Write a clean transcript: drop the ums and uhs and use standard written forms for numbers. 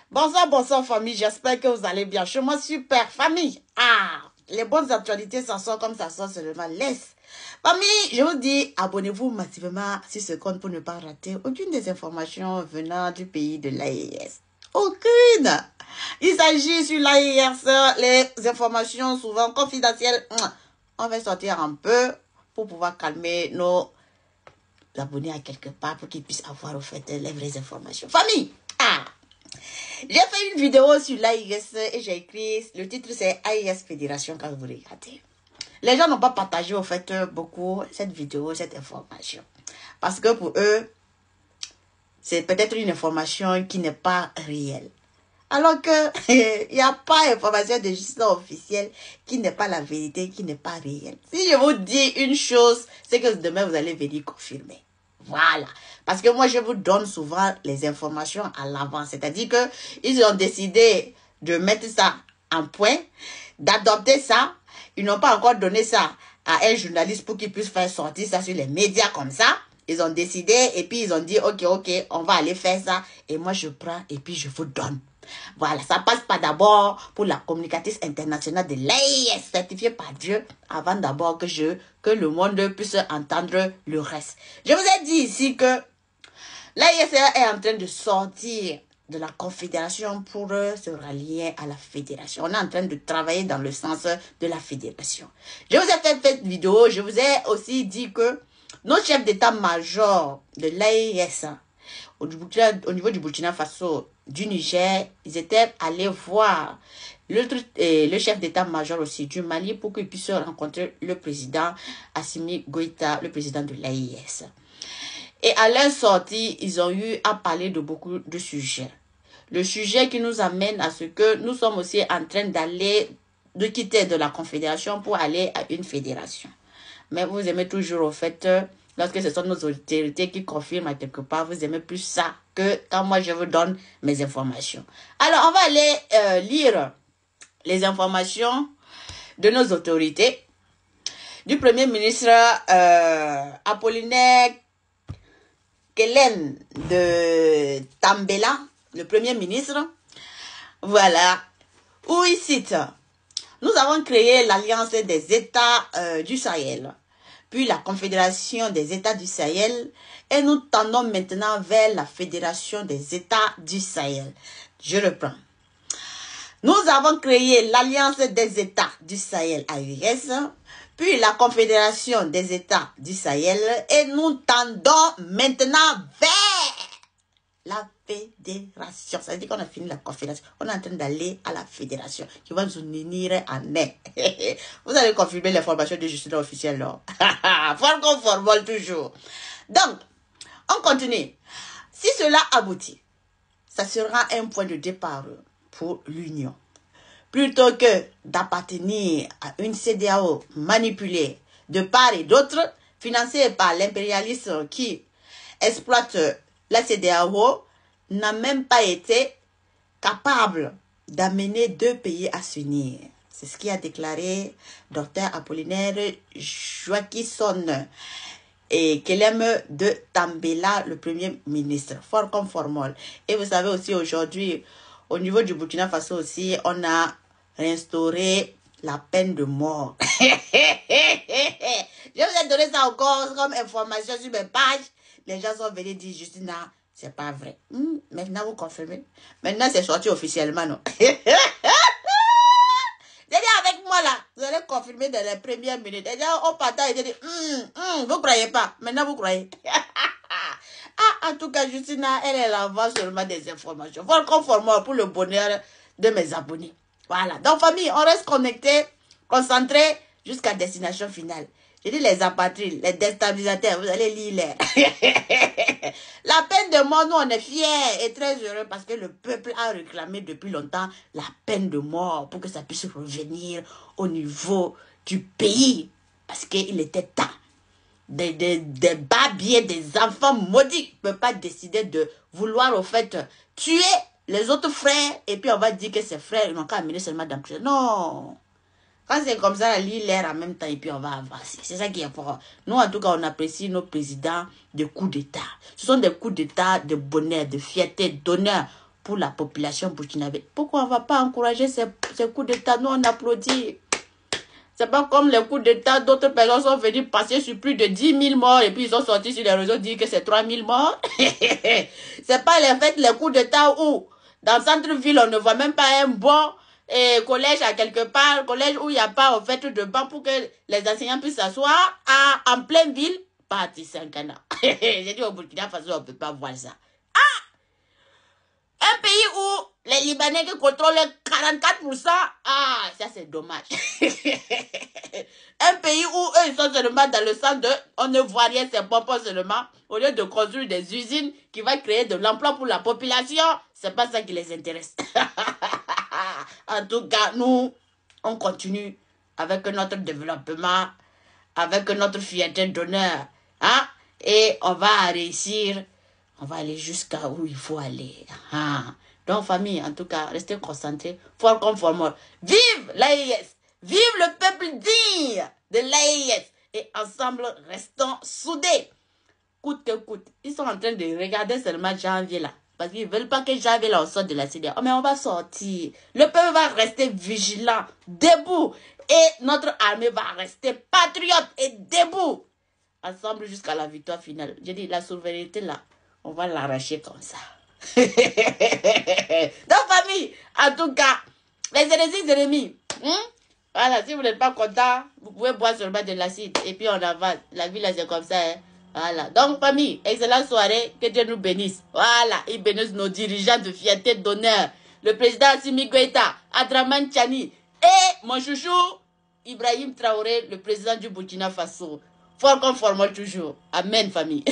Bonsoir, bonsoir famille, j'espère que vous allez bien. Chez moi, super famille. Les bonnes actualités, ça sort comme ça sort seulement. Laisse. Famille, je vous dis, abonnez-vous massivement sur ce compte pour ne pas rater aucune des informations venant du pays de l'AES. Aucune. Il s'agit sur l'AES, les informations souvent confidentielles. On va sortir un peu pour pouvoir calmer nos abonnés à quelque part pour qu'ils puissent avoir au fait les vraies informations. Famille, j'ai fait une vidéo sur l'AIS et j'ai écrit, le titre c'est AIS Fédération quand vous regardez. Les gens n'ont pas partagé au fait beaucoup cette vidéo, cette information. Parce que pour eux, c'est peut-être une information qui n'est pas réelle. Alors que il n'y a pas d'information de justice officielle qui n'est pas la vérité, qui n'est pas réelle. Si je vous dis une chose, c'est que demain vous allez venir confirmer. Voilà. Parce que moi, je vous donne souvent les informations à l'avance. C'est-à-dire que ils ont décidé de mettre ça en point, d'adopter ça. Ils n'ont pas encore donné ça à un journaliste pour qu'il puisse faire sortir ça sur les médias comme ça. Ils ont décidé et puis ils ont dit, ok, on va aller faire ça. Et moi, je prends et puis je vous donne. Voilà, ça passe pas d'abord pour la communicatrice internationale de l'AIS, certifiée par Dieu, avant d'abord que le monde puisse entendre le reste. Je vous ai dit ici que l'AIS est en train de sortir de la confédération pour se rallier à la fédération. On est en train de travailler dans le sens de la fédération. Je vous ai fait cette vidéo, je vous ai aussi dit que nos chefs d'état-major de l'AIS, au niveau du Burkina Faso, du Niger, ils étaient allés voir le chef d'état-major aussi du Mali pour qu'ils puissent rencontrer le président Assimi Goïta, le président de l'AIS. Et à leur sortie, ils ont eu à parler de beaucoup de sujets. Le sujet qui nous amène à ce que nous sommes aussi en train de quitter de la confédération pour aller à une fédération. Mais vous aimez toujours au fait, lorsque ce sont nos autorités qui confirment à quelque part, vous aimez plus ça que quand moi je vous donne mes informations. Alors, on va aller lire les informations de nos autorités. Du Premier ministre Apollinaire Kelen de Tambela, le Premier ministre. Voilà, où il cite: nous avons créé l'Alliance des États du Sahel, puis la Confédération des États du Sahel, et nous tendons maintenant vers la Fédération des États du Sahel. Je reprends. Nous avons créé l'Alliance des États du Sahel, AES, puis la Confédération des États du Sahel, et nous tendons maintenant vers la fédération. Ça veut dire qu'on a fini la confédération. On est en train d'aller à la fédération qui va nous unir en un. Vous allez confirmer l'information de justice officielle, là. Faut qu'on formule toujours. Donc, on continue. Si cela aboutit, ça sera un point de départ pour l'Union. Plutôt que d'appartenir à une CEDEAO manipulée de part et d'autre, financée par l'impérialisme qui exploite la CEDEAO, n'a même pas été capable d'amener deux pays à s'unir. C'est ce qu'a déclaré Dr Apollinaire Joaquison et Kelem de Tambela, le Premier ministre, fort comme formol. Et vous savez aussi aujourd'hui, au niveau du Burkina Faso aussi, on a réinstauré la peine de mort. Je vous ai donné ça encore comme information sur mes pages. Les gens sont venus dire, Justina, c'est pas vrai. Maintenant, vous confirmez. Maintenant, c'est sorti officiellement, non? Avec moi là, vous allez confirmer dans les premières minutes. Déjà, au partage, il dit, vous croyez pas. Maintenant, vous croyez. En tout cas, Justina, elle est l'envoi seulement des informations. Faut conformer pour le bonheur de mes abonnés. Voilà. Donc, famille, on reste connecté, concentré jusqu'à destination finale. Je dis les apatrides, les déstabilisateurs, vous allez lire les. La peine de mort, nous, on est fiers et très heureux parce que le peuple a réclamé depuis longtemps la peine de mort pour que ça puisse revenir au niveau du pays. Parce qu'il était temps. Des babiers, des enfants maudits ne peuvent pas décider de vouloir, au fait, tuer les autres frères et puis on va dire que ces frères n'ont qu'à amener seulement dans le prison. Non! Quand c'est comme ça, lit l'air en même temps et puis on va avancer. C'est ça qui est important. Nous, en tout cas, on apprécie nos présidents de coups d'État. Ce sont des coups d'État de bonheur, de fierté, d'honneur pour la population burkinabé. Pourquoi on ne va pas encourager ces coups d'État? Nous, on applaudit. C'est pas comme les coups d'État, d'autres personnes sont venues passer sur plus de 10 000 morts et puis ils sont sortis sur les réseaux dire que c'est 3 000 morts. C'est pas les coups d'État où, dans le centre-ville, on ne voit même pas un bon collège à quelque part, collège où il n'y a pas en fait de banc pour que les enseignants puissent s'asseoir en pleine ville. Pas à Tissankana. J'ai dit au Burkina Faso, on ne peut pas voir ça. Un pays où les Libanais qui contrôlent 44%, ça c'est dommage. Un pays où eux ils sont seulement dans le sens de on ne voit rien, c'est bon seulement. Au lieu de construire des usines qui vont créer de l'emploi pour la population, c'est pas ça qui les intéresse. En tout cas, nous, on continue avec notre développement, avec notre fierté d'honneur. Hein? Et on va réussir. On va aller jusqu'à où il faut aller. Donc, famille, en tout cas, restez concentrés. Fort comme fort. Vive l'AES! Vive le peuple digne de l'AES! Et ensemble, restons soudés. Coûte que coûte. Ils sont en train de regarder seulement janvier là. Parce qu'ils ne veulent pas que janvier là, on sorte de la CEDEAO. Oh, mais on va sortir. Le peuple va rester vigilant, debout. Et notre armée va rester patriote et debout. Ensemble jusqu'à la victoire finale. Je dis, la souveraineté là, on va l'arracher comme ça. Donc, famille, en tout cas, les ennemis, voilà, si vous n'êtes pas content, vous pouvez boire seulement de l'acide et puis on avance. La vie là, c'est comme ça. Voilà. Donc, famille, excellente soirée. Que Dieu nous bénisse. Voilà. Il bénisse nos dirigeants de fierté, d'honneur. Le président Assimi Goïta, Adraman Tchani et mon chouchou, Ibrahim Traoré, le président du Burkina Faso. Fort comme formol toujours. Amen, famille.